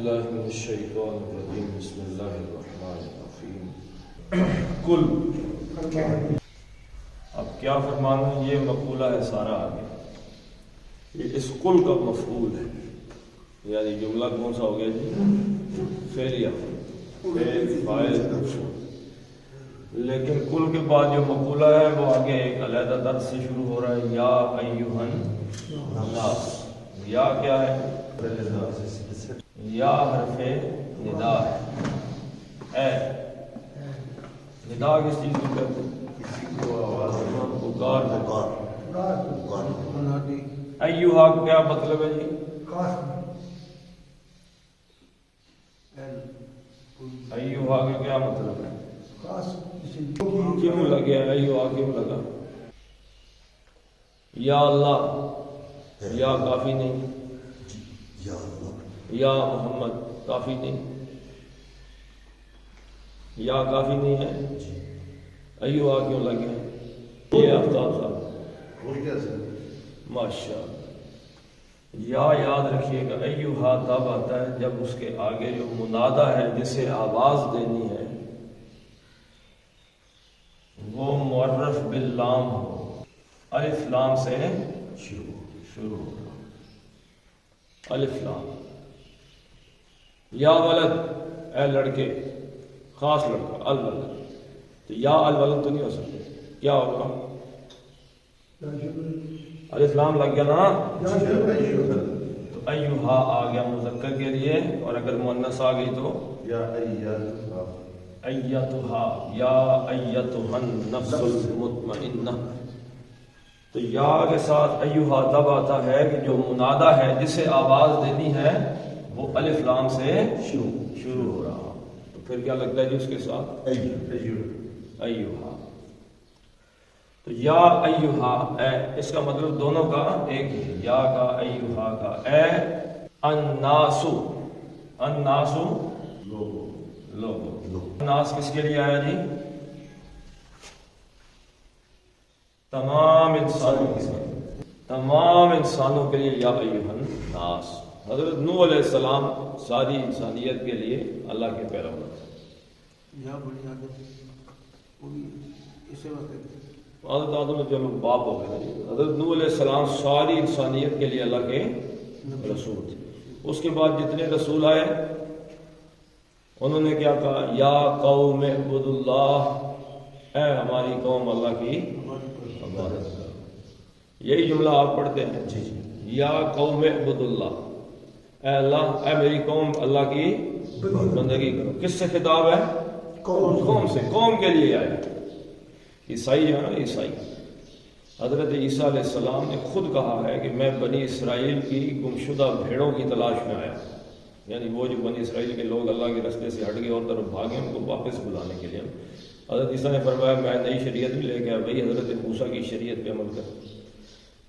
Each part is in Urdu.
باللہ من الشیطان الرجیم بسم اللہ الرحمن الرحیم کل اب کیا فرمانا یہ مقولہ ہے سارا آگے یہ اس کل کا مفعول ہے یعنی جملہ کون سا ہو گیا جی فعلیہ فعل فاعل لیکن کل کے بعد جو مقولہ ہے وہ آگے ایک علیحدہ درس سے شروع ہو رہا ہے یا ایھا الناس یا کیا ہے یا حرف ندا ہے اے ندا کس چیز کو کہتے ہیں پکار ایھا کا کیا مطلب ہے جی ایھا کا کیا مطلب ہے کیوں لگے ایھا کیوں لگا یا اللہ یا کافی نہیں یا محمد کافی نہیں یا کافی نہیں ہے ایھا کیوں لگے یہ آفتاب صاحب ماشاء یا یاد رکھیے گا ایھا تب آتا ہے جب اس کے آگے جو منادہ ہے جسے آواز دینی ہے وہ معرف باللام ہو الف لام سے شروع ہو الف لام یا ولد اے لڑکے خاص لڑکا الولد تو یا الولد تو نہیں ہو سکتے کیا ہوگا الف لام لگ گیا نا تو ایھا آ گیا مذکر کے لیے اور اگر مؤنث آ گئی تو یا ایتھا یا ایتھا النفس المطمئنہ تو یا کے ساتھ ایھا تب آتا ہے کہ جو منادہ ہے جسے آواز دینی ہے وہ الف لام سے شروع ہو رہا تو پھر کیا لگتا ہے جی اس کے ساتھ ایھا تو یا ایھا اے اس کا مطلب دونوں کا ایک ہے یا کا ایھا کا اے الناسو الناسو لوگو الناس کس کے لیے آیا جی تمام انسانوں کے لیے یا ایھا الناس حضرت نوح علیہ السلام ساری انسانیت کے لیے اللہ کے پیروکار حضرت آدم چلو باپ ہو گئے حضرت نوح علیہ السلام ساری انسانیت کے لیے اللہ کے رسول تھے اس کے بعد جتنے رسول آئے انہوں نے کیا کہا یا قوم اعبدوا اللہ اے ہماری قوم اللہ کی عبادت کرو یہی جملہ آپ پڑھتے ہیں جی یا قوم اعبدوا اللہ اے اللہ اے میری قوم اللہ کی بندگی کرو کس سے خطاب ہے قوم سے قوم کے لیے آئے عیسائی ہے نا عیسائی حضرت عیسیٰ علیہ السلام نے خود کہا ہے کہ میں بنی اسرائیل کی گمشدہ بھیڑوں کی تلاش میں آیا یعنی وہ جو بنی اسرائیل کے لوگ اللہ کے راستے سے ہٹ گئے اور طرف بھاگے ان کو واپس بلانے کے لیے حضرت عیسیٰ نے فرمایا میں نئی شریعت بھی لے کے آیا بھائی حضرت موسیٰ کی شریعت پہ عمل کر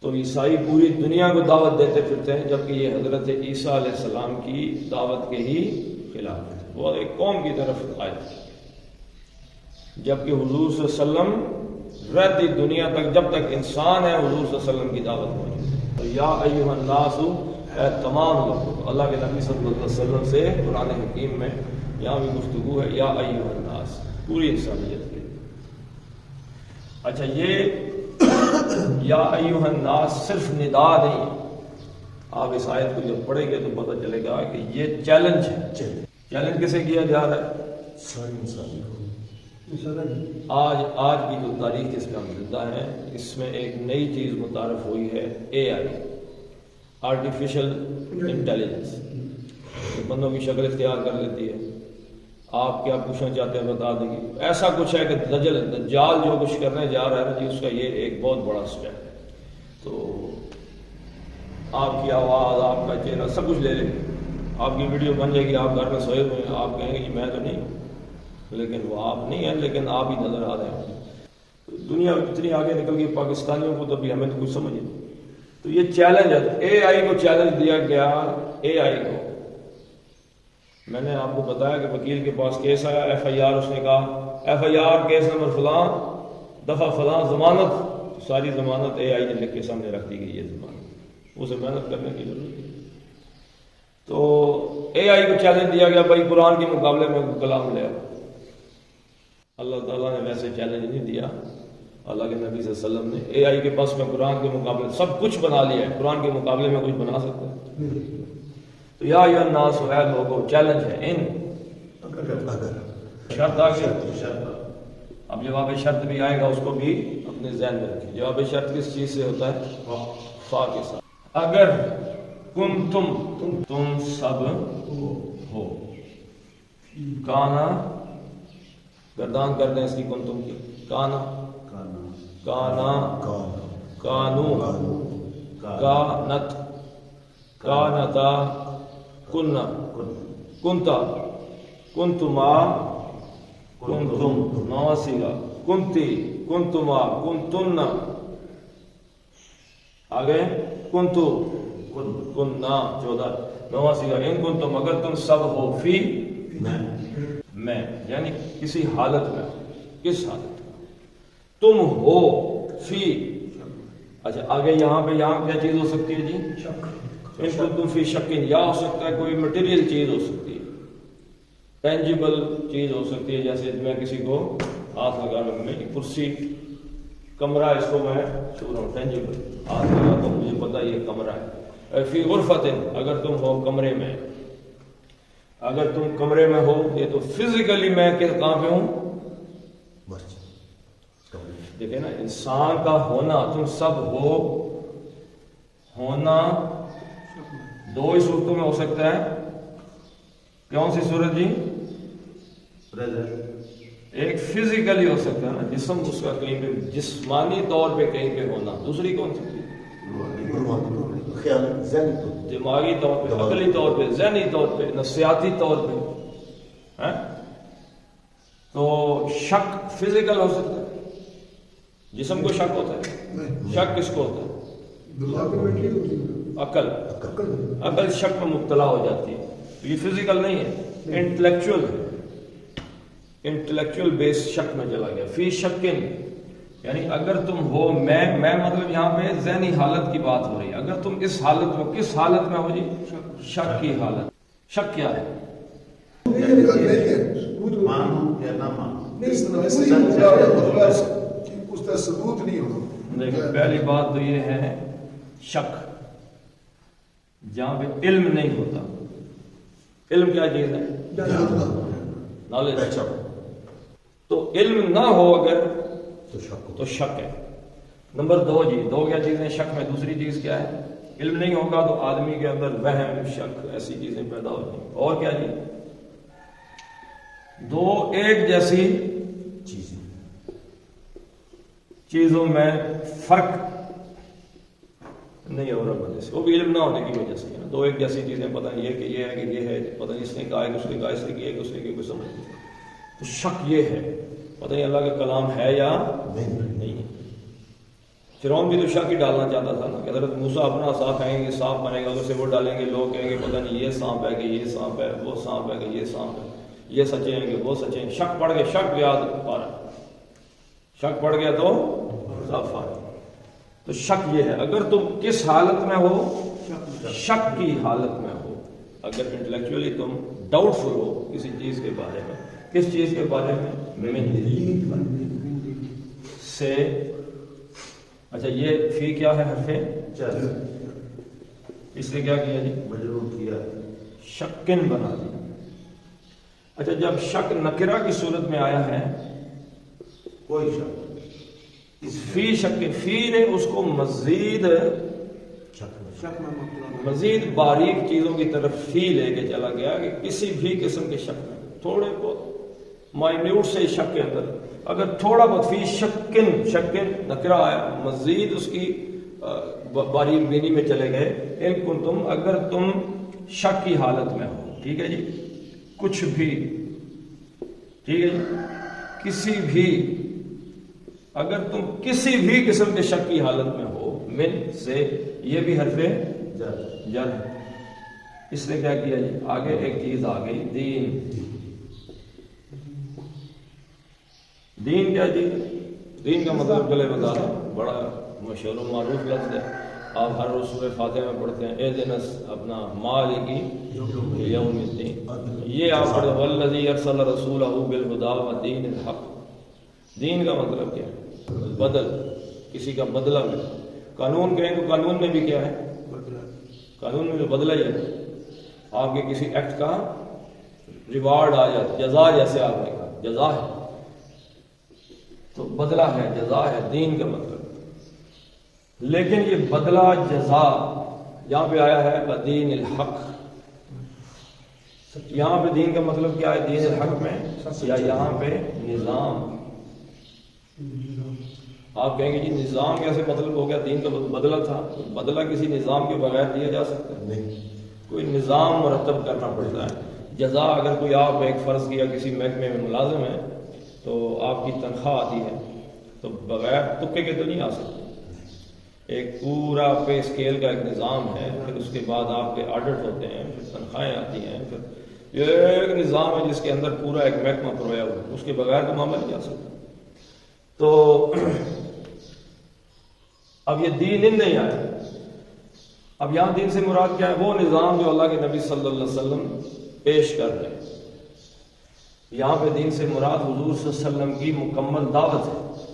تو عیسائی پوری دنیا کو دعوت دیتے پھرتے ہیں جبکہ یہ حضرت عیسیٰ علیہ السلام کی دعوت کے ہی خلاف ہے وہ ایک قوم کی طرف آئے جبکہ حضور صلی اللہ علیہ وسلم رہتی دنیا تک جب تک انسان ہے حضور صلی اللہ علیہ وسلم کی دعوت موجود ہے تو یا ایھا الناس اے تمام لوگ اللہ کے نبی صلی اللہ علیہ وسلم سے قرآن حکیم میں یہاں بھی گفتگو ہے یا ایھا الناس پوری انسانیت کے لیے اچھا یہ یا ایھا الناس صرف ندا نہیں آپ اس آیت کو جب پڑھیں گے تو پتہ چلے گا کہ یہ چیلنج ہے چیلنج کسے کیا جا رہا ہے ساری انسانیت آج کی جو تاریخ جس میں ہم زندہ ہیں اس میں ایک نئی چیز متعارف ہوئی ہے اے آئی آرٹیفیشل انٹیلیجنس بندوں کی شکل اختیار کر لیتی ہے آپ کیا پوچھنا چاہتے ہیں بتا دیں گے ایسا کچھ ہے کہ دجال جو کچھ کرنے جا رہا ہے جی اس کا یہ ایک بہت بڑا اسٹیپ ہے تو آپ کی آواز آپ کا چہرہ سب کچھ لے لیں گے آپ کی ویڈیو بن جائے گی آپ گھر میں سوئے ہوئے ہیں آپ کہیں گے کہ میں تو نہیں ہوں لیکن وہ آپ نہیں ہیں لیکن آپ ہی نظر آ رہے ہیں دنیا اتنی آگے نکل گئی پاکستانیوں کو تو ابھی ہمیں تو کچھ سمجھ نہیں تو یہ چیلنج ہے اے آئی کو چیلنج دیا گیا اے آئی کو میں نے آپ کو بتایا کہ وکیل کے پاس کیس آیا ایف آئی آر اس نے کہا ایف آئی آر کیس نمبر فلاں دفعہ فلاں ضمانت ساری ضمانت اے آئی نے لکھ کے سامنے رکھ دی گئی یہ ضمانت اسے محنت کرنے کی ضرورت ہے تو اے آئی کو چیلنج دیا گیا بھائی قرآن کے مقابلے میں کلام لے آؤ. اللہ تعالیٰ نے ویسے چیلنج نہیں دیا. اللہ کے نبی صلی اللہ علیہ وسلم نے اے آئی کے پاس میں قرآن کے مقابلے سب کچھ بنا لیا ہے, قرآن کے مقابلے میں کچھ بنا سکتا ہے؟ تو یا ایھا الناس ہے لوگوں چیلنج ہے ان شرط آ گئی. اب جواب شرط بھی آئے گا, اس کو بھی اپنے ذہن میں رکھیں. جواب شرط کس چیز سے ہوتا ہے؟ فا کے ساتھ. اگر تم سب ہو, کانا گردان کر دیں اس کی کنتم کی, کانا کانو کانت کانتا کننا کنتا کنتما کنتم نواسیگا کنتی کنتما کنتن آگے کنتو کننا 14 نواسیگا ان کنتم اگر تم سب ہو فی میں یعنی کسی حالت میں. کس حالت میں تم ہو؟ فی. اچھا آگے یہاں کیا چیز ہو سکتی ہے جی؟ ان کنتم فی شکن, یا ہو سکتا ہے کوئی مٹیریل چیز ہو سکتی ہے, ٹینجیبل چیز ہو سکتی ہے. جیسے میں کسی کو ہاتھ لگا رہا ہوں, میں کرسی کمرہ اس کو میں چھو رہا ہوں, ٹینجیبل ہاتھ لگا تو مجھے پتا یہ کمرہ ہے. فی غرفت اگر تم ہو کمرے میں, اگر تم کمرے میں ہو, یہ تو فزیکلی میں کہاں پہ ہوں؟ دیکھیں نا انسان کا ہونا, تم سب ہو ہونا دو ہی صورتوں میں ہو سکتا ہے. کون سی صورت جی؟ ایک فزیکلی ہو سکتا ہے نا, جسم اس کا کہیں پہ جسمانی طور پہ کہیں پہ ہونا. دوسری کون سی؟ دماغی طور پہ, عقلی طور پہ, ذہنی طور پہ, نفسیاتی طور پہ. تو شک فزیکل ہو سکتا ہے, جسم کو شک ہوتا ہے. شک کس کو ہوتا ہے؟ عقل شک میں مبتلا ہو جاتی ہے. یہ فزیکل نہیں ہے, انٹلیکچوئل ہے. انٹلیکچوئل بیس شک میں چلا گیا. فی شکن یعنی اگر تم ہو, میں مطلب یہاں پہ ذہنی حالت کی بات ہو رہی ہے. اگر تم اس حالت میں, کس حالت میں ہو جی؟ شک کی حالت. شک کیا ہے؟ دیکھیں پہلی بات تو یہ ہے شک جہاں پہ علم نہیں ہوتا. علم کیا چیز ہے؟ نالج. تو علم نہ ہو اگر تو شک ہے. نمبر 2 جی, 2 کیا چیزیں شک میں؟ دوسری چیز کیا ہے؟ علم نہیں ہوگا تو آدمی کے اندر وہم, شک, ایسی چیزیں پیدا ہو جائیں. اور کیا جی؟ 2 ایک جیسی چیزوں میں فرق نہیں ہو رہا وجہ سے, وہ بھی علم نہ ہونے کی وجہ سے. 2 ایک جیسی چیزیں, پتہ نہیں ہے کہ یہ ہے کہ یہ ہے, پتہ نہیں اس نے کہا ہے کہ اس نے کہا, اس نے کیا کہ اس نے کوئی سمجھ نہیں. تو شک یہ ہے, پتہ نہیں اللہ کا کلام ہے یا نہیں ہے. فرعون بھی تو شک ہی ڈالنا چاہتا تھا نا کہ حضرت موسیٰ اپنا سانپ کہیں گے, سانپ بنے گا, ادھر سے وہ ڈالیں گے, لوگ کہیں گے پتہ نہیں یہ سانپ ہے کہ یہ سانپ ہے, وہ سانپ ہے کہ یہ سانپ ہے, یہ سچے ہیں کہ وہ سچے ہیں. شک پڑ گیا, شک یاد پا رہا, شک پڑ گیا تو صاف آ رہا. تو شک یہ ہے, اگر تم کس حالت میں ہو؟ شک کی حالت میں ہو. اگر انٹلیکچولی تم ڈاؤٹ فل ہو کسی چیز کے بارے میں. کس چیز کے بارے میں؟ سے. اچھا یہ فی کیا ہے؟ حرف اس نے کیا کیا جی؟ مجرور کیا, شکن بنا دیا. اچھا جب شک نکرہ کی صورت میں آیا ہے, کوئی شک, اس فی شک, فی نے اس کو مزید باریک چیزوں کی طرف فی لے کے چلا گیا کہ کسی بھی قسم کے شک میں, تھوڑے بہت مائنیوٹ سے شک کے اندر اگر تھوڑا بہت فی شکن نکرہ آیا, مزید اس کی باریک بینی میں چلے گئے. ان کنتم اگر تم شک کی حالت میں ہو, ٹھیک ہے جی, کچھ بھی, ٹھیک ہے جی, کسی بھی, اگر تم کسی بھی قسم کے شک کی حالت میں ہو, من سے, یہ بھی حرف جر. اس نے کیا کیا جی؟ آگے ایک چیز آ گئی, دین. دین کیا جی؟ دین کا مطلب پہلے بتا دیں, بڑا مشہور و معروف لفظ ہے. آپ ہر روز سورہ فاتحہ میں پڑھتے ہیں اہدنا اپنا مالک یوم الدین، یہ آپ پڑھتے ہیں والذی ارسل رسولہ بالہدی ودین الحق۔ دین کا مطلب کیا ہے؟ بدل، کسی کا بدلہ ملا۔ قانون کہیں تو قانون میں بھی کیا ہے؟ قانون میں تو بدلہ ہی ہے، آپ کے کسی ایکٹ کا ریوارڈ آ جاتا، جزا، جیسے آپ نے کہا جزا ہے تو بدلہ ہے، جزا ہے دین کا مطلب۔ لیکن یہ بدلہ جزا یہاں پہ آیا ہے بدین الحق، یہاں پہ دین کا مطلب کیا ہے دین الحق میں، یا یہاں پہ نظام؟ آپ کہیں گے جی نظام کیسے مطلب ہو گیا؟ دین کا بدلہ تھا، بدلہ کسی نظام کے بغیر دیا جا سکتا ہے؟ نہیں، کوئی نظام مرتب کرنا پڑتا ہے۔ جزا اگر کوئی آپ ایک فرض کیا کسی محکمے میں ملازم ہے تو آپ کی تنخواہ آتی ہے تو بغیر تکے کے تو نہیں آ سکتی، ایک پورا پے اسکیل کا ایک نظام ہے، پھر اس کے بعد آپ کے آڈٹ ہوتے ہیں، پھر تنخواہیں آتی ہیں، پھر یہ ایک نظام ہے جس کے اندر پورا ایک محکمہ پرویا ہوا ہے، اس کے بغیر تو معاملہ نہیں آ سکتا۔ تو اب یہ دین نہیں آیا، اب یہاں دین سے مراد کیا ہے؟ وہ نظام جو اللہ کے نبی صلی اللہ علیہ وسلم پیش کر رہے ہیں۔ یہاں پہ دین سے مراد حضور صلی اللہ علیہ وسلم کی مکمل دعوت ہے۔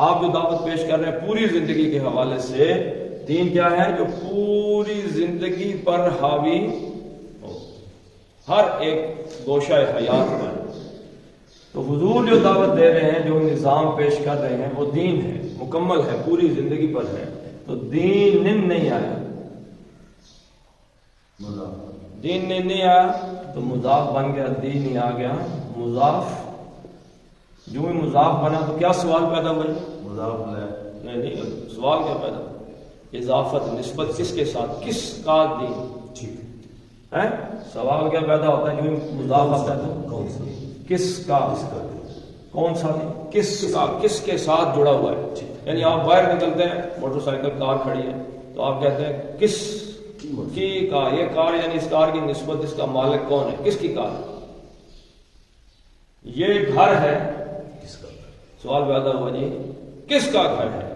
آپ جو دعوت پیش کر رہے ہیں پوری زندگی کے حوالے سے، دین کیا ہے؟ جو پوری زندگی پر حاوی ہو، ہر ایک گوشہ حیات پر۔ تو حضور جو دعوت دے رہے ہیں، جو نظام پیش کر رہے ہیں، وہ دین ہے، مکمل ہے، پوری زندگی پر ہے۔ تو دین نہیں آیا، دین نہیں آیا تو مضاف بن گیا، دین ہی آ گیا مضاف۔ جو ہی مضاف بنا تو کیا سوال پیدا ہوا؟ مضاف نہیں، سوال کیا پیدا ہوا؟ اضافت، نسبت کس کے ساتھ؟ کس کا دین ہے؟ سوال کیا پیدا ہوتا ہے جو مضاف آتا ہے تو کس کا، کون سا دین، کس کا، کس کے ساتھ جڑا ہوا ہے؟ یعنی آپ باہر نکلتے ہیں، موٹر سائیکل کار کھڑی ہے تو آپ کہتے ہیں کس کی کار، یہ کار یعنی اس کار کی نسبت، اس کا مالک کون ہے، کس کی کار ہے؟ یہ گھر ہے، سوال پیدا ہوا جی کس کا گھر ہے؟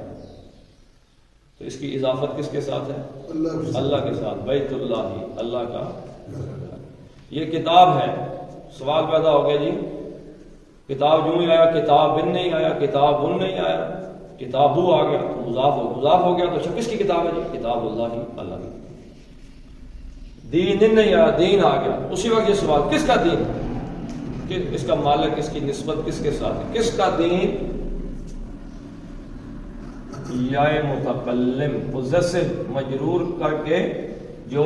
تو اس کی اضافت کس کے ساتھ ہے؟ اللہ کے ساتھ، بیت اللہ، اللہ کا گھر۔ یہ کتاب ہے، سوال پیدا ہو گیا جی کتاب جو ہی آیا، کتاب بن نہیں آیا، کتاب ان نہیں آیا، کتابو آ گیا تو مضاف ہو گیا، تو اچھا کس کی کتاب ہے جی؟ کتاب اللہ ہی، اللہ کی۔ دین نہیں آیا، دین آ گیا، اسی وقت یہ سوال کس کا دین ہے، کہ اس کا مالک، اس کی نسبت کس کے ساتھ ہے؟ کس کا دین؟ یا متکلم پوزیسو مجرور کر کے جو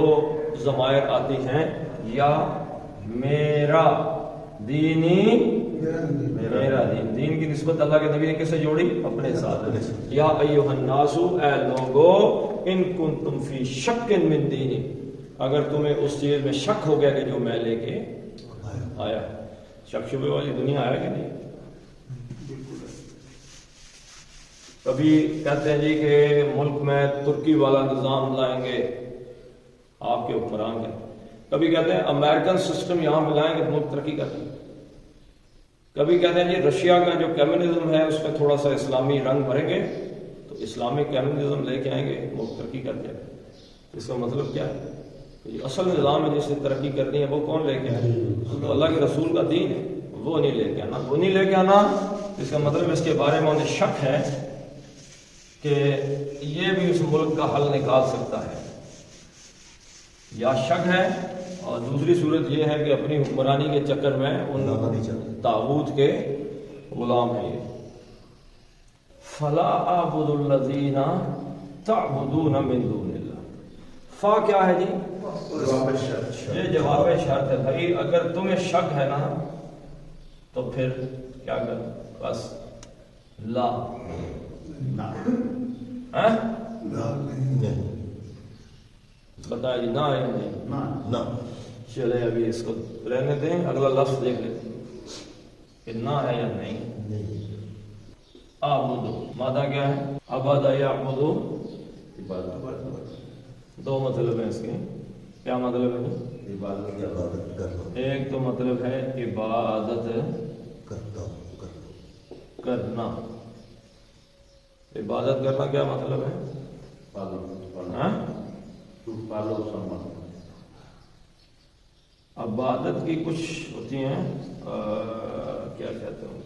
ضمائر آتی ہیں، یا میرا دینی، میرا دین، دین کی نسبت اللہ کے نبی نے کس سے جوڑی؟ اپنے ساتھ۔ یا ایھا الناس، اے لوگو، ان کنتم فی شک من دینی، اگر تمہیں اس چیز میں شک ہو گیا کہ جو میں لے کے آیا، شک شبے والی دنیا ہے کہ نہیں؟ کبھی کہتے ہیں جی کہ ملک میں ترکی والا نظام لائیں گے، آپ کے حکمران کے، کبھی کہتے ہیں امریکن سسٹم یہاں ملائیں گے تو ملک ترقی کریں گے، کبھی کہتے ہیں جی رشیا کا جو کمیونزم ہے اس میں تھوڑا سا اسلامی رنگ بھریں گے تو اسلامی کمیونزم لے کے آئیں گے، ملک ترقی کر جائے گا۔ اس کا مطلب کیا ہے؟ یہ اصل نظام ہے جس سے ترقی کرنی ہے، وہ کون لے کے آئے؟ تو اللہ کے رسول کا دین ہے، وہ نہیں لے کے آنا، وہ نہیں لے کے آنا۔ اس کا مطلب اس کے بارے میں انہیں شک ہے کہ یہ بھی اس ملک کا حل نکال سکتا ہے، یا شک ہے، اور دوسری صورت یہ ہے کہ اپنی حکمرانی کے چکر میں ان طاغوت کے غلام ہیں۔ فلا اعبد الذین تعبدون من دون اللہ، فا کیا ہے جی؟ یہ جواب شرط ہے بھائی، اگر تمہیں شک ہے نا تو پھر کیا کر، بس لا بتائیے نہ یا نہیں؟ چلے ابھی اس کو رہنے دیں، اگلا لفظ دیکھ لیتے کہ نہ ہے یا نہیں۔ اعبدو مادہ کیا ہے؟ عبادہ یعبدو، دو مطلب ہیں اس کے، کیا مطلب ہے؟ عبادت کی عبادت کرنا، ایک تو مطلب ہے عبادت کرنا، عبادت کرنا کیا مطلب ہے؟ ہاں؟ پالو سمجھ عبادت کی کچھ ہوتی ہیں کیا کہتے ہیں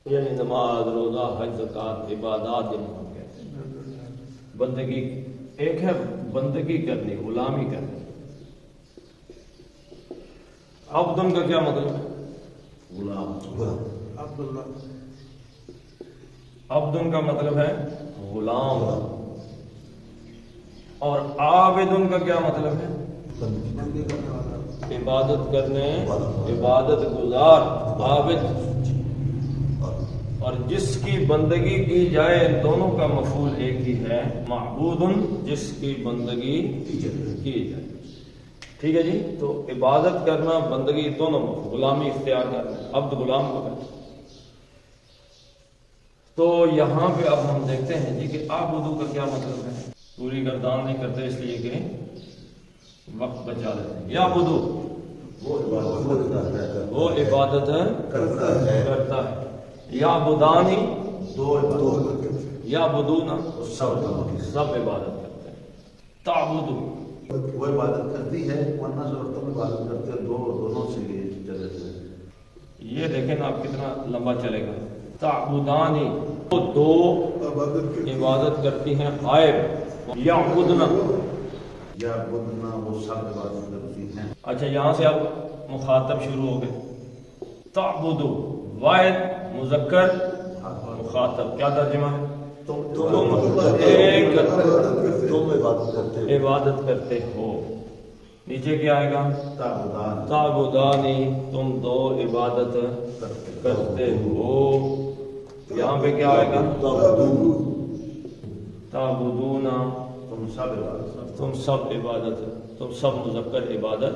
یعنی نماز روزہ حج زکات عبادات جن کو کہتے ہیں. بندگی ایک ہے بندگی کرنی غلامی کرنی. عبدن کا کیا مطلب ہے؟ غلام عبدن کا مطلب ہے غلام. اور عابدن کا کیا مطلب ہے؟ عبادت کرنے عبادت گزار عابد. اور جس کی بندگی کی جائے ان دونوں کا مفعول ایک ہی ہے. معبود جس کی بندگی کی جائے. ٹھیک ہے جی. تو عبادت کرنا بندگی دونوں مفعول. غلامی اختیار کرنا عبد غلام کو کہتے ہیں. تو یہاں پہ اب ہم دیکھتے ہیں جی کہ عابدو کا کیا مطلب ہے. پوری گردان نہیں کرتے اس لیے کہ وقت بچا لیتے ہیں. یا بدو وہ عبادت کرتا ہے. یا بدانی یا بدونا سب عبادت کرتے ہیں. تعبدو وہ عبادت کرتی ہے ورنہ ضرورتوں میں عبادت کرتے ہیں. دونوں سے یہ چلے تھے. یہ دیکھیں نا آپ کتنا لمبا چلے گا. تعبدانی وہ دو عبادت کرتی ہیں. عائب یا بدنا یا بدنا وہ سب عبادت کرتی ہیں. اچھا یہاں سے اب مخاطب شروع ہو گئے. تعبدو واحد مذکر مخاطب کیا ترجمہ ہے؟ عبادت کرتے ہو. نیچے کیا آئے گا؟ تعبدانی تم دو عبادت کرتے ہو. یہاں پہ کیا آئے گا؟ تعبدونا تم سب عبادت تم سب مذکر عبادت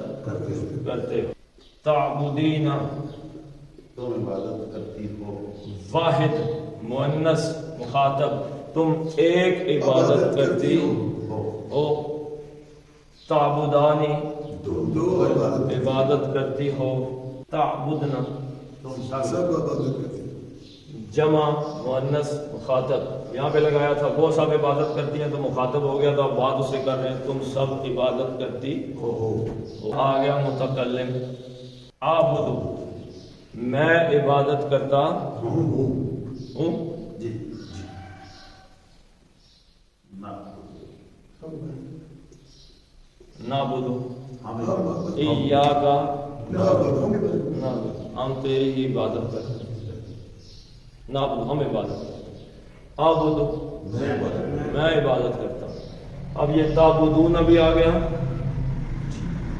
کرتے ہو. تعبدینا تم عبادت کرتی ہو. واحد مؤنث مخاطب تم ایک عبادت کرتی ہو. تعبدانی دو عبادت کرتی ہو. تعبدنا تم سب جمع مؤنث مخاطب یہاں پہ لگایا تھا وہ سب عبادت کرتی ہیں تو مخاطب ہو گیا. تو اب بات اسے کر رہے ہیں تم سب عبادت کرتی ہو. آ گیا متکلم. عابدو میں عبادت کرتا ہوں. جی نعبدو ایاکا ہم تیری ہی عبادت کرتے ہیں. نعبدو ہم عبادت کرتے ہیں. عابدو میں عبادت کرتا ہوں. اب یہ تعبدون بھی آ گیا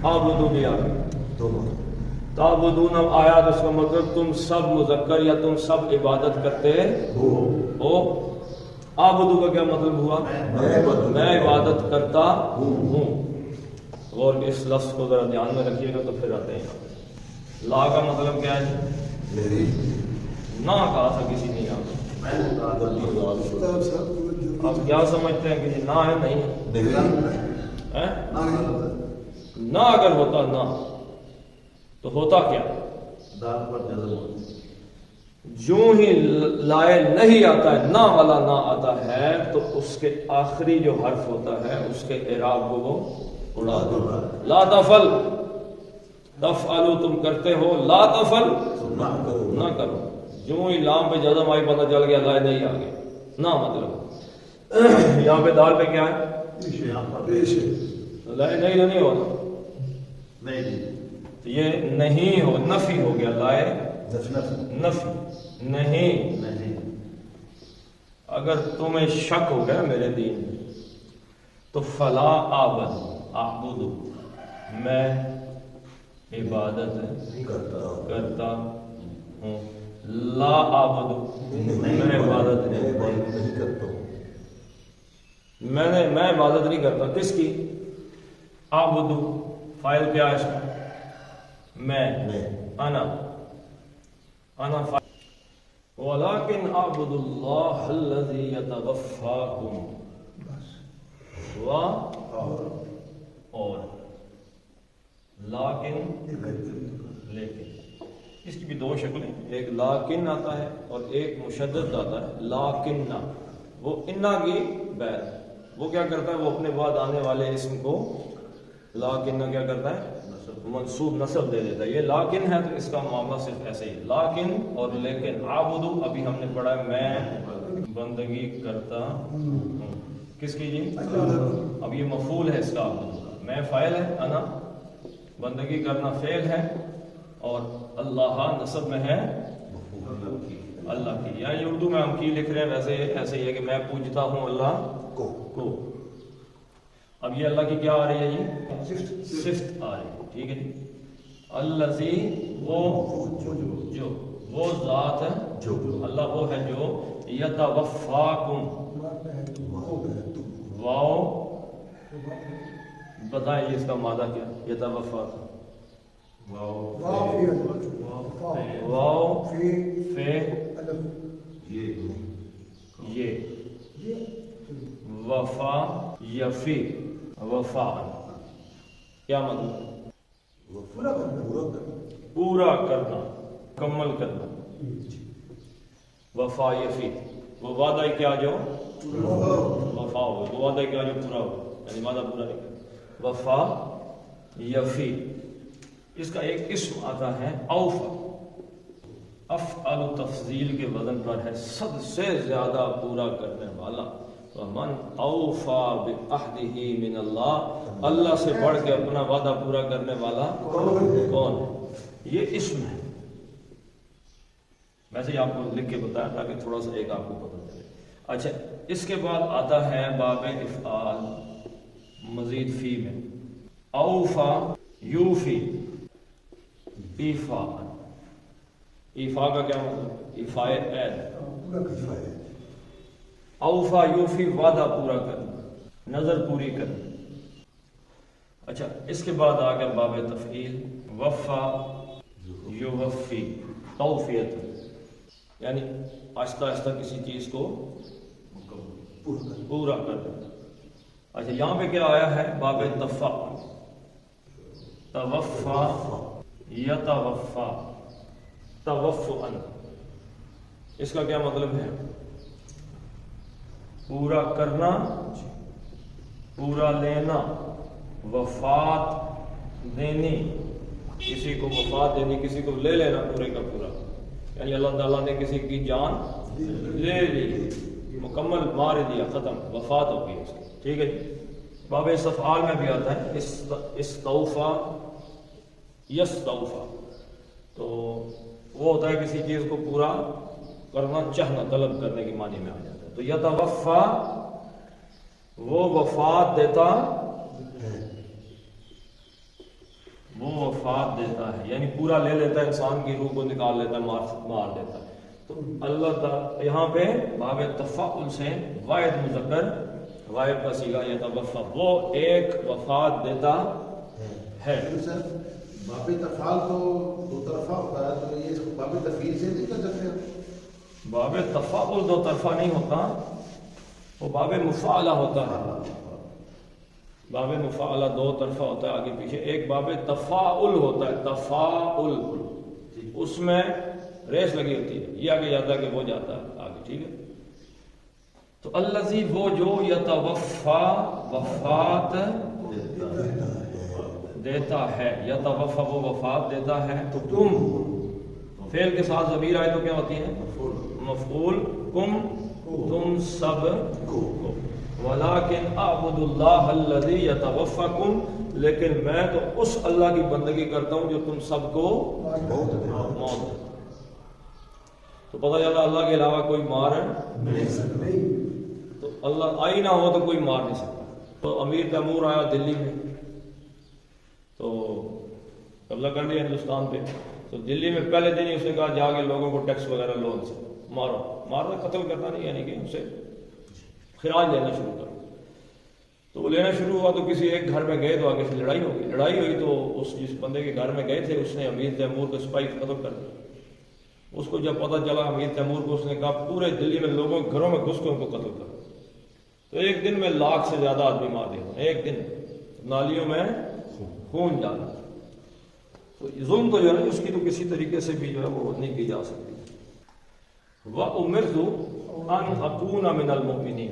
عابدو بھی آ گیا. تعبدون اب آیا تو اس کا مطلب تم سب مذکر یا تم سب عبادت کرتے ہو. عابدو کا کیا مطلب ہوا؟ میں عبادت کرتا ہوں. اور اس لفظ کو ذرا دھیان میں رکھیے گا تو پھر آتے ہیں. لا کا مطلب کیا ہے؟ نہ کہا تھا کسی نے یہاں. آپ کیا سمجھتے ہیں کہ نہ ہے نہیں ہے؟ نہ اگر ہوتا نہ تو ہوتا کیا؟ دال پر جزم ہوتی. جو ہی لائے نہیں آتا ہے نہ والا نہ آتا ہے تو اس کے آخری جو حرف ہوتا ہے اس کے اعراب کو وہ اڑا دو. لا تفعل تفعلوا تم کرتے ہو. لا تفعل نہ کرو. جو ہی لام پہ جزم آئی پتہ چل گیا لائے نہیں آ گیا. نہ مطلب یہاں پہ دال پہ کیا ہے؟ لائے نہیں ہونا. نہیں یہ نہیں ہو نفی ہو گیا. لائے نفی نہیں. اگر تمہیں شک ہو گیا میرے دین میں تو فلا اعبدو میں عبادت کرتا ہوں. لا اعبدو میں عبادت نہیں کرتا. میں عبادت نہیں کرتا. کس کی؟ اعبدو فاعل کیا ہے اس میں؟ میں انا فاعل. ولكن اعبدوا الله الذي يتوفاكم اور لیکن اس کی بھی دو شکلیں. ایک لاکن آتا ہے اور ایک مشدد آتا ہے. لاکن وہ انا کی بیت وہ کیا کرتا ہے، وہ اپنے بعد آنے والے اسم کو لاکن کیا کرتا ہے، منصوب نصب دے دیتا ہے. یہ لاکن ہے تو اس کا معاملہ صرف ایسے ہی، لاکن اور لیکن. عابدو ابھی ہم نے پڑھا ہے میں بندگی کرتا ہوں. کس کی جی؟ اب یہ مفعول ہے اس کا، میں فاعل ہے، انا بندگی کرنا فعل ہے، اور اللہ نصب میں ہے اللہ کی. یعنی اردو میں ہم کی لکھ رہے ہیں ویسے ایسے ہی ہے کہ میں پوجتا ہوں اللہ کو. اب یہ اللہ کی کیا آ رہی ہے جی؟ صفت آ رہی ہے. ٹھیک ہے جی. الذی وہ جو، وہ ذات ہے جو، اللہ وہ ہے جو یتوفاکم. واو بتائیں یہ اس کا مادہ کیا؟ یتوفاکم واو فے یہ وفا یفی وفا کیا مطلب؟ پورا کرنا، مکمل کرنا. وفا یفی وہ وعدہ کیا جو وفا ہو، وہ وعدہ کیا جو پورا ہو، یعنی وعدہ پورا نہیں کرنا. وفا یفی اس کا ایک اسم آتا ہے اوفا. افعل تفضیل کے وزن پر ہے، سب سے زیادہ پورا کرنے والا. ومن اوفا بعہدہ من اللہ، اللہ سے بڑھ کے اپنا وعدہ پورا کرنے والا کون ہے؟ یہ اسم ہے. ویسے ہی آپ کو لکھ کے بتایا تاکہ تھوڑا سا ایک آپ کو پتہ چلے. اچھا اس کے بعد آتا ہے باب افعال مزید فی میں. اوفا یوفی ایفا. ایفا کا کیا مطلب؟ ایفائے عید. اوفا یوفی وعدہ پورا کرنا، نظر پوری کرنا. اچھا اس کے بعد آ گیا باب تفعیل. وفا یوفی توفیت، یعنی آہستہ آہستہ کسی چیز کو پورا کرنا. اچھا یہاں پہ کیا آیا ہے؟ باب تفعل. توفا یتوفا توفعا. اس کا کیا مطلب ہے؟ پورا کرنا، پورا لینا، وفات دینی. کسی کو وفات دینی، کسی کو لے لینا پورے کا پورا. یعنی اللہ تعالیٰ نے کسی کی جان لے لی، مکمل مار دیا، ختم، وفات ہو گئی اس کی. ٹھیک ہے جی. باب استفعال میں بھی آتا ہے استوفا یستوفا. تو وہ ہوتا ہے کسی چیز کو پورا کرنا، چاہنا، طلب کرنے کی معنی میں آ جاتا ہے. تو یتوفا وہ وفات دیتا، وہ وفات دیتا ہے، یعنی پورا لے لیتا ہے، انسان کی روح کو نکال لیتا ہے، مار دیتا ہے. تو اللہ تعالیٰ یہاں پہ باب تفعل سے واحد مذکر واحد کا صیغہ یتوفا، وہ ایک وفات دیتا ہے. سر باب تفعال تو دو طرفہ ہوتا ہے، تو یہ باب تفعیل سے نہیں کر سکتے؟ باب تفاعل دو طرفہ نہیں ہوتا، وہ باب مفاعلہ ہوتا ہے. باب مفاعلہ دو طرفہ ہوتا ہے، آگے پیچھے. ایک باب تفاعل ہوتا ہے، تفاعل اس میں ریس لگی ہوتی ہے، یہ آگے جاتا ہے کہ وہ جاتا ہے آگے. ٹھیک ہے. تو الذی وہ جو یتوفا وفات دیتا ہے، یتوفا وہ وفات دیتا ہے. تو تم فعل کے ساتھ ضمیر آئے تو کیا ہوتی ہے؟ مفعول. کم تم سب کو. ولیکن اعبد اللہ الذی یتوفاکم، لیکن میں تو اس اللہ کی بندگی کرتا ہوں جو تم سب کو موت ہے. تو پتہ چلا اللہ کے علاوہ کوئی مار نہیں سکتا. تو اللہ آئی نہ ہو تو کوئی مار نہیں سکتا. تو امیر تیمور آیا دلی میں، تو قبضہ کر لیا ہندوستان پہ. تو دلی میں پہلے دن ہی اس نے کہا جا کے لوگوں کو ٹیکس وغیرہ لو، ان سے مارو. مارنا قتل کرنا نہیں، یعنی کہ ان سے خراج لینا شروع کرو. تو وہ لینا شروع ہوا تو کسی ایک گھر میں گئے تو آگے سے لڑائی ہو گئی. لڑائی ہوئی تو اس جس بندے کے گھر میں گئے تھے اس نے امیر تیمور کو سپاہی قتل کر دیا. اس کو جب پتہ چلا امیر تیمور کو، اس نے کہا پورے دلی میں لوگوں کے گھروں میں گھس کے ان کو قتل کرو. تو ایک دن میں 1,00,000 سے زیادہ آدمی مار دیا ایک دن، نالیوں میں خون ڈالا. تو ظلم تو جو ہے اس کی تو کسی طریقے سے بھی جو ہے وہ نہیں کی جا سکتی. وَأُمِرْتُ أَنْ أَكُونَ مِنَ الْمُؤْمِنِينَ.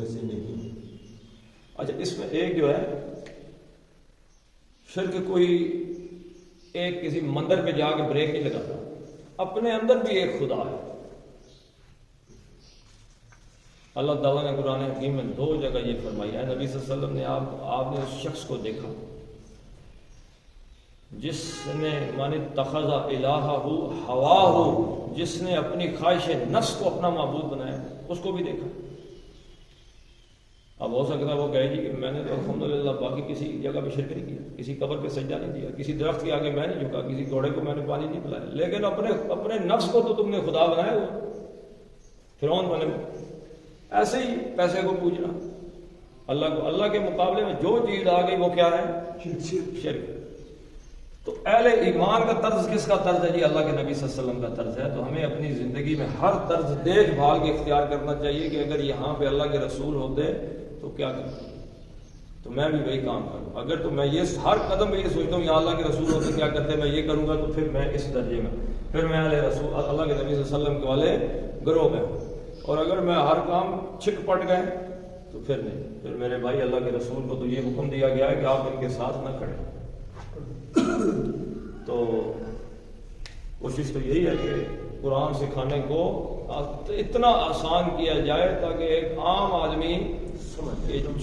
میں سے نہیں. اچھا اس میں ایک جو ہے شرک کوئی ایک کسی مندر پہ جا کے بریک نہیں لگاتا، اپنے اندر بھی ایک خدا ہے. اللہ تعالیٰ نے قرآن حکیم میں 2 جگہ یہ فرمایا ہے. نبی صلی اللہ علیہ وسلم نے آپ نے اس شخص کو دیکھا جس نے من اتخذ الہہ ہواہ، جس نے اپنی خواہش نفس کو اپنا معبود بنایا، اس کو بھی دیکھا. اب ہو سکتا ہے وہ کہے جی کہ میں نے تو الحمدللہ باقی کسی جگہ پہ شرک نہیں کیا، کسی قبر پہ سجدہ نہیں دیا، کسی درخت کے آگے میں نہیں جھکا، کسی گھوڑے کو میں نے پانی نہیں پلایا، لیکن اپنے نفس کو تو تم نے خدا بنایا ہوا. فرعون بنے ایسے ہی پیسے کو پوجنا، اللہ کے مقابلے میں جو چیز آ گئی وہ کیا ہے؟ شرک. تو اہل ایمان کا طرز کس کا طرز ہے جی؟ اللہ کے نبی صلی اللہ علیہ وسلم کا طرز ہے. تو ہمیں اپنی زندگی میں ہر طرز دیکھ بھال کے اختیار کرنا چاہیے کہ اگر یہاں پہ اللہ کے رسول ہوتے تو کیا کرتے، تو میں بھی وہی کام کروں. اگر تو میں یہ ہر قدم پہ یہ سوچتا ہوں یہاں اللہ کے رسول ہوتے کیا کرتے، میں یہ کروں گا، تو پھر میں اس درجے میں، پھر میں اہل رسول اللہ کے نبی صلی اللہ علیہ وسلم کے والے گروہ میں ہوں. اور اگر میں ہر کام چھک پٹ گئے تو پھر نہیں. پھر میرے بھائی اللہ کے رسول کو تو یہ حکم دیا گیا ہے کہ آپ ان کے ساتھ نہ کھڑے. تو کوشش تو یہی ہے کہ قرآن سکھانے کو اتنا آسان کیا جائے تاکہ ایک عام آدمی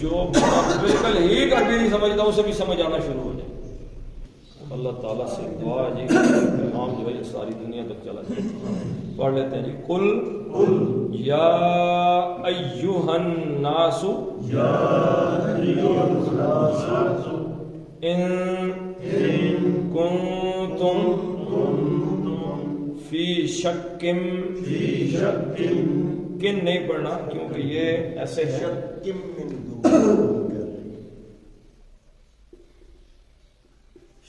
جو بالکل ہی عربی نہیں سمجھتا اسے بھی سمجھ آنا شروع ہو جائے. اللہ تعالیٰ سے دعا ہے جی پیغام جو ہے ساری دنیا تک چلا جائے. پڑھ لیتے ہیں جی. قل یا ایھا الناس ان کنتم فی شک، کن نہیں پڑھنا کیونکہ یہ ایسے ہے.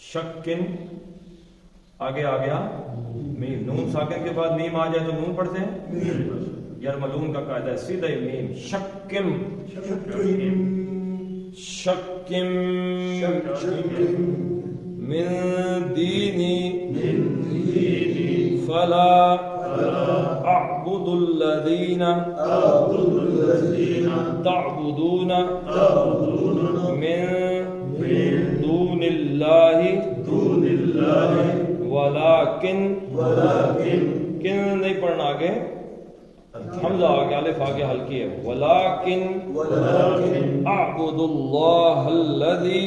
شکن آگے آ گیا میم، نون ساکن کے بعد میم آ جائے تو نون پڑھتے ہیں. یرملون کا قاعدہ ہے سیدھا میم. شکم شکم من دینی فلا اعبد الذین تعبدون من دون اللہ ولیکن کن نہیں پڑھنا آگے، حمزہ آگے الف آگے ہلکی ہے. ولیکن اعبد اللہ الذی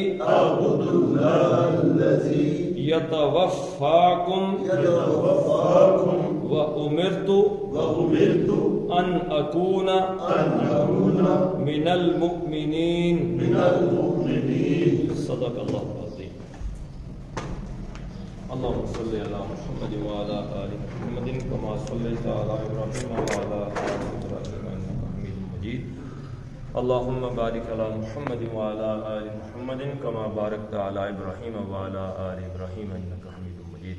یتوفاکم وامرت ان اکون من المؤمنین. صدق اللہ العظیم. اللهم صل على محمد وعلى آل محمد كما صليت على إبراهيم وعلى آل إبراهيم إنك حميد مجيد. اللهم بارك على محمد وعلى آل محمد كما باركت على إبراهيم وعلى آل إبراهيم إنك حميد مجيد.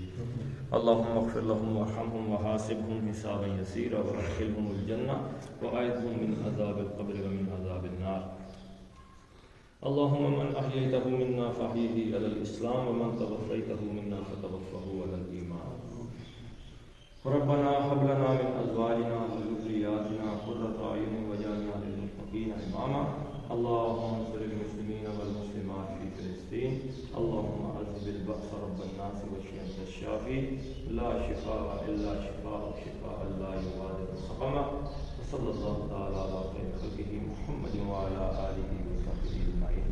اللهم اغفر لهم وارحمهم وحاسبهم حسابا يسيرا وادخلهم الجنة وأعذهم من عذاب القبر ومن عذاب النار. اللهم من أحييته منا فأحيه على الإسلام ومن توفيته منا فتوفه على الإيمان. ربنا هب لنا من أزواجنا وذرياتنا قرة أعين واجعلنا للمتقين إماما. اللهم انصر المسلمين والمسلمات في فلسطين. اللهم عذب البأس رب الناس واشف أنت الشافي لا شفاء إلا شفاء لا يغادر سقما. وصلى الله تعالى على خير خلقه محمد وعلى آله وصحبه أجمعين.